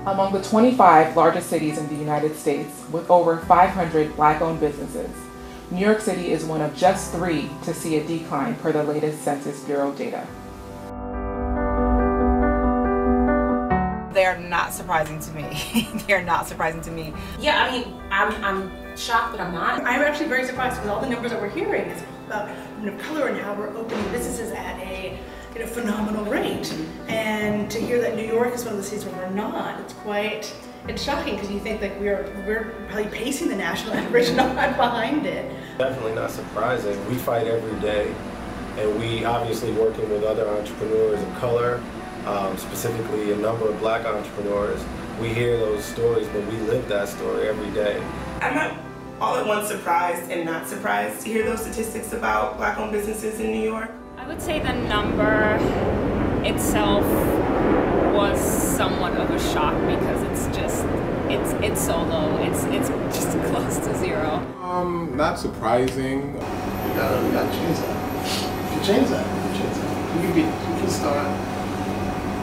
Among the 25 largest cities in the United States, with over 500 Black-owned businesses, New York City is one of just 3 to see a decline per the latest Census Bureau data. They're not surprising to me. They're not surprising to me. Yeah, I mean, I'm shocked, but I'm not. I'm actually very surprised with all the numbers that we're hearing. It's about color and how we're opening businesses at a phenomenal rate. And to hear that New York is one of the cities where we're not, it's shocking, because you think like we're probably pacing the national average, not behind it. Definitely not surprising. We fight every day, and we obviously working with other entrepreneurs of color, specifically a number of Black entrepreneurs. We hear those stories, but we live that story every day. I'm not all at once surprised and not surprised to hear those statistics about Black-owned businesses in New York. I would say the number itself was somewhat of a shock because it's so low. It's just close to 0. Not surprising. We gotta change that. You can change that. You can start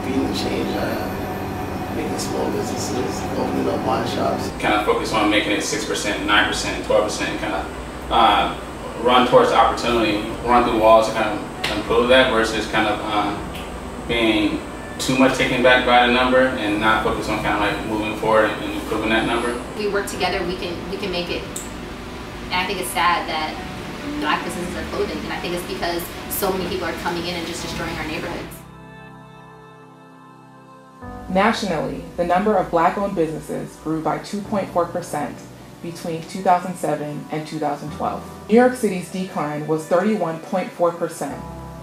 being the change. Making small businesses, opening up wine shops. Kind of focus on making it 6%, 9%, 12%, and kind of run towards the opportunity, run through walls to kind of improve that versus kind of being too much taken back by the number and not focus on kind of like moving forward and improving that number. We work together, we can make it. And I think it's sad that Black businesses are closing, and I think it's because so many people are coming in and just destroying our neighborhoods. Nationally, the number of Black-owned businesses grew by 2.4% between 2007 and 2012. New York City's decline was 31.4%.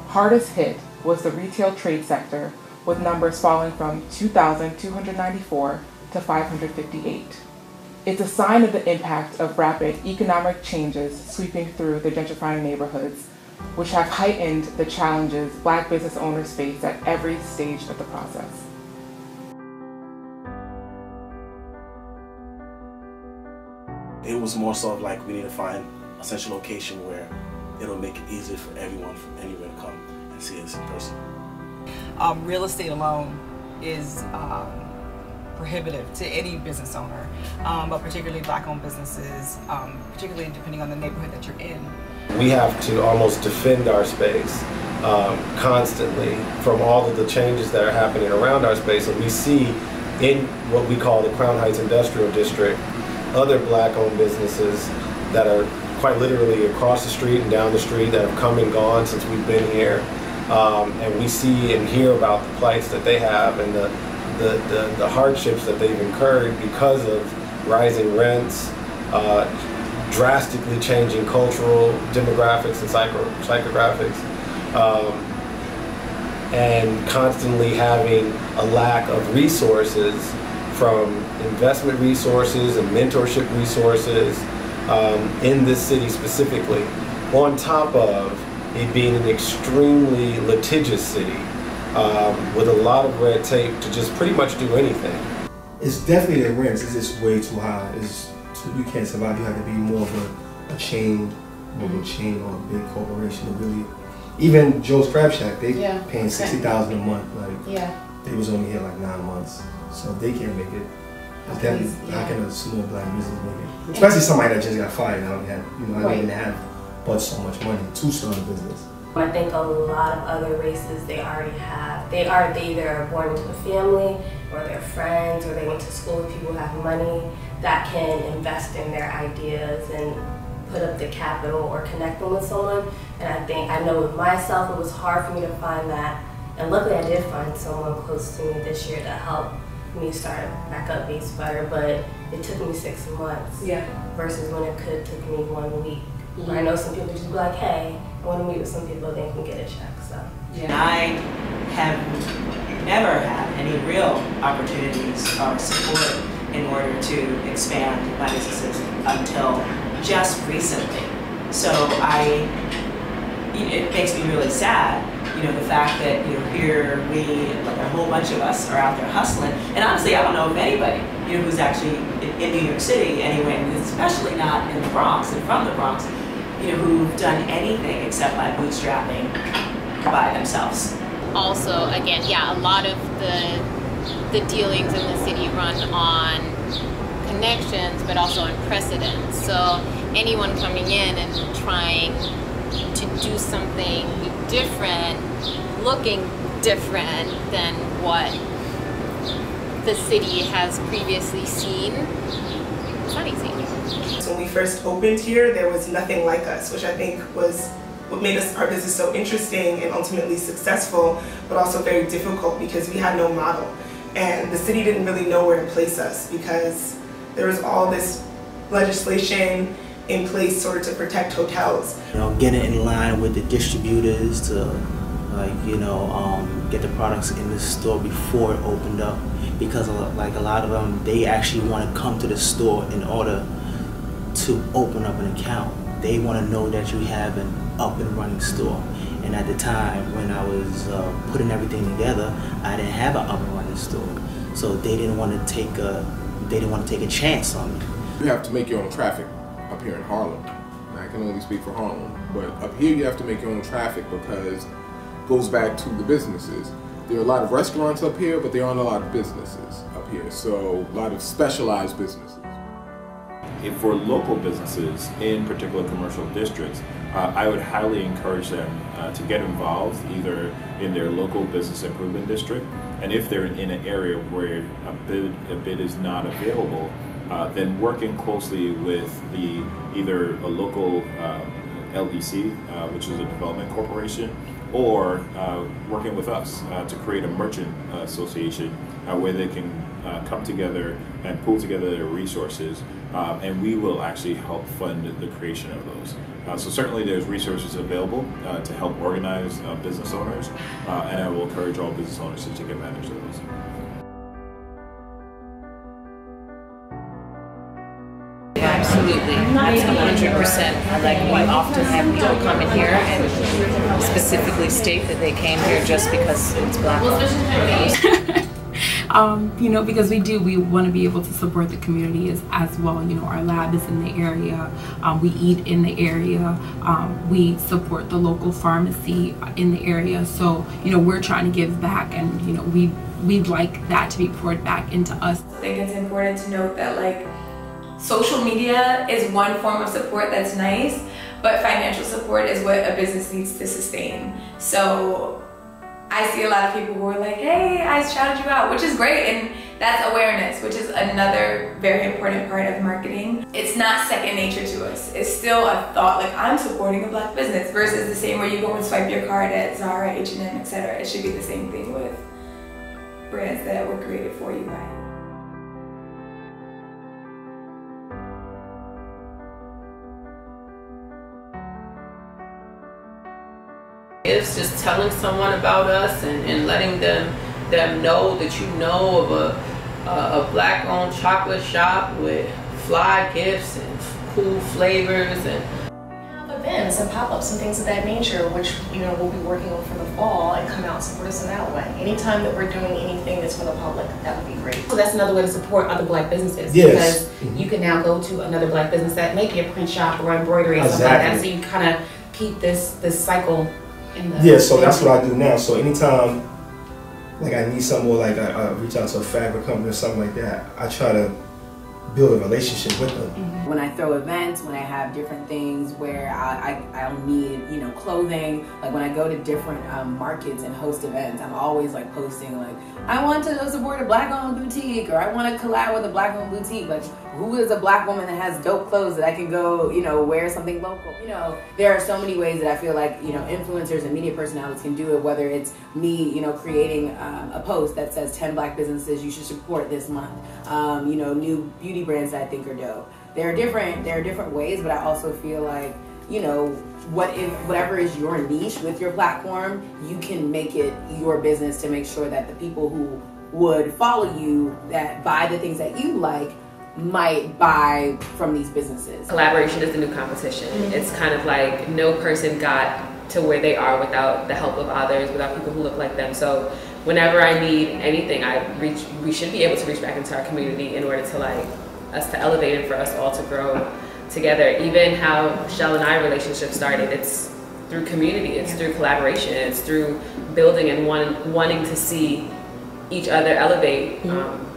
Hardest hit was the retail trade sector, with numbers falling from 2,294 to 558. It's a sign of the impact of rapid economic changes sweeping through the gentrifying neighborhoods, which have heightened the challenges Black business owners face at every stage of the process. It was more so of like, we need to find a central location where it'll make it easier for everyone from anywhere to come and see us in person. Real estate alone is prohibitive to any business owner, but particularly Black-owned businesses, particularly depending on the neighborhood that you're in. We have to almost defend our space constantly from all of the changes that are happening around our space. And we see in what we call the Crown Heights Industrial District, other Black-owned businesses that are quite literally across the street and down the street that have come and gone since we've been here. And we see and hear about the plights that they have and the hardships that they've incurred because of rising rents, drastically changing cultural demographics and psychographics, and constantly having a lack of resources, from investment resources and mentorship resources in this city specifically, on top of it being an extremely litigious city with a lot of red tape to just pretty much do anything. It's definitely the rents. It's just way too high. You can't survive. You have to be more of a chain, or a big corporation to really. Even Joe's Crab Shack, they paying $60,000 a month. Like they was only here like 9 months. So if they can't make it, it's definitely how can a small Black business make it? Especially somebody that just got fired. I don't even have but so much money to start a business. I think a lot of other races, they either are born into a family, or they're friends, or they went to school with people who have money that can invest in their ideas and put up the capital or connect them with someone. And I know with myself, it was hard for me to find that. And luckily I did find someone close to me this year to help me start back up Base Butter, but it took me 6 months versus when it could took me 1 week. I know some people just be like, hey, I want to meet with some people, they can get a check. So. I have never had any real opportunities or support in order to expand my businesses until just recently. So it makes me really sad, the fact that here like a whole bunch of us are out there hustling. And honestly, I don't know of anybody, who's actually in New York City anyway, especially not in the Bronx and from the Bronx, who've done anything except by bootstrapping by themselves. Also, again, a lot of the the dealings in the city run on connections, but also on precedent. So anyone coming in and trying to do something different, looking different than what the city has previously seen, it's not easy. When we first opened here, there was nothing like us, which I think was what made our business so interesting and ultimately successful, but also very difficult because we had no model. And the city didn't really know where to place us because there was all this legislation in place sort of to protect hotels. You know, getting in line with the distributors to get the products in the store before it opened up, because like a lot of them, they actually want to come to the store in order to open up an account. They want to know that you have an up and running store. And at the time when I was putting everything together, I didn't have an up and running store, so they didn't want to take a chance on me. You have to make your own traffic up here in Harlem. And I can only speak for Harlem, but up here you have to make your own traffic because it goes back to the businesses. There are a lot of restaurants up here, but there aren't a lot of businesses up here, so a lot of specialized businesses. For local businesses in particular commercial districts, I would highly encourage them to get involved either in their local business improvement district, and if they're in an area where a bid is not available, then working closely with either a local LDC, which is a development corporation, or working with us to create a merchant association where they can come together and pool together their resources, and we will actually help fund the creation of those. So certainly there's resources available to help organize business owners, and I will encourage all business owners to take advantage of those. Absolutely, 100%. I like we often have people come in here and specifically state that they came here just because it's Black. Because we want to be able to support the community as well. Our lab is in the area, we eat in the area, we support the local pharmacy in the area. So, we're trying to give back, and, we'd like that to be poured back into us. I think it's important to note that, social media is one form of support that's nice, but financial support is what a business needs to sustain. So I see a lot of people who are like, hey, I shouted you out, which is great, and that's awareness, which is another very important part of marketing. It's not second nature to us. It's still a thought, I'm supporting a Black business, versus the same where you go and swipe your card at Zara, H&M, etc. It should be the same thing with brands that were created for you by you. It's just telling someone about us and letting them know that you know of a Black-owned chocolate shop with fly gifts and cool flavors and events and pop-ups and things of that nature, which we'll be working on for the fall, and come out and support us in that way. Anytime that we're doing anything that's for the public, that would be great. So that's another way to support other Black businesses. Yes. Because you can now go to another Black business that may be a print shop or embroidery or something like that. So you kind of keep this cycle. Yeah, so that's what I do now. So anytime I need something, or I reach out to a fabric company or something like that, I try to build a relationship with them. When I throw events, when I have different things where I'll need, clothing, when I go to different markets and host events, I'm always posting I want to support a Black-owned boutique, or I want to collab with a Black-owned boutique. Who is a Black woman that has dope clothes that I can go, wear something local? There are so many ways that I feel influencers and media personalities can do it, whether it's me, creating a post that says 10 Black businesses you should support this month, new beauty brands that I think are dope. There are different ways, but I also feel whatever is your niche with your platform, you can make it your business to make sure that the people who would follow you, that buy the things that you like, might buy from these businesses. Collaboration is the new competition. It's kind of no person got to where they are without the help of others, without people who look like them. So whenever I need anything, we should be able to reach back into our community in order to us to elevate and for us all to grow together. Even how Shell and I relationship started, it's through community, it's through collaboration, it's through building and wanting to see each other elevate.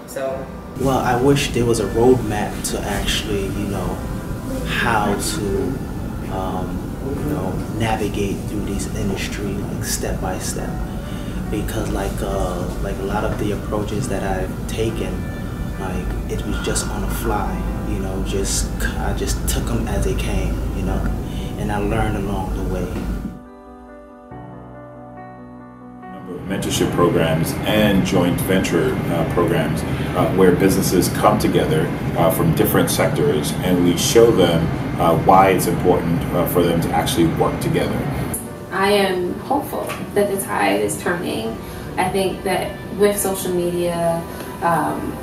So. Well, I wish there was a roadmap to actually, how to, navigate through this industry, like step by step. Because like a lot of the approaches that I've taken, like it was just on the fly, I just took them as they came, and I learned along the way. Mentorship programs and joint venture programs where businesses come together from different sectors, and we show them why it's important for them to actually work together. I am hopeful that the tide is turning. I think that with social media,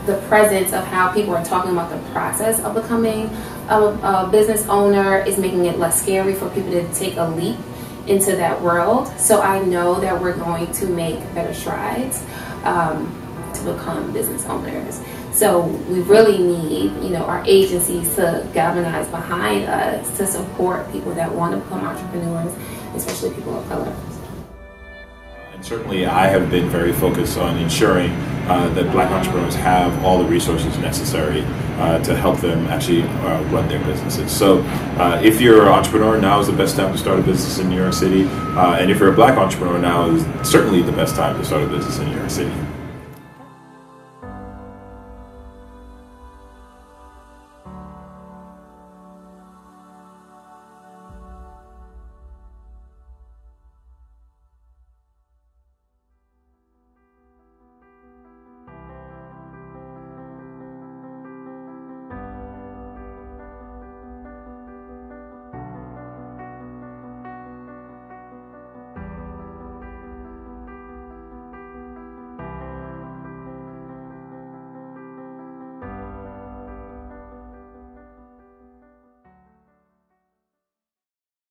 the presence of how people are talking about the process of becoming a business owner is making it less scary for people to take a leap into that world. So I know that we're going to make better strides to become business owners. So we really need, our agencies to galvanize behind us to support people that want to become entrepreneurs, especially people of color. And certainly I have been very focused on ensuring that Black entrepreneurs have all the resources necessary to help them actually run their businesses. So if you're an entrepreneur, now is the best time to start a business in New York City. And if you're a Black entrepreneur, now is certainly the best time to start a business in New York City.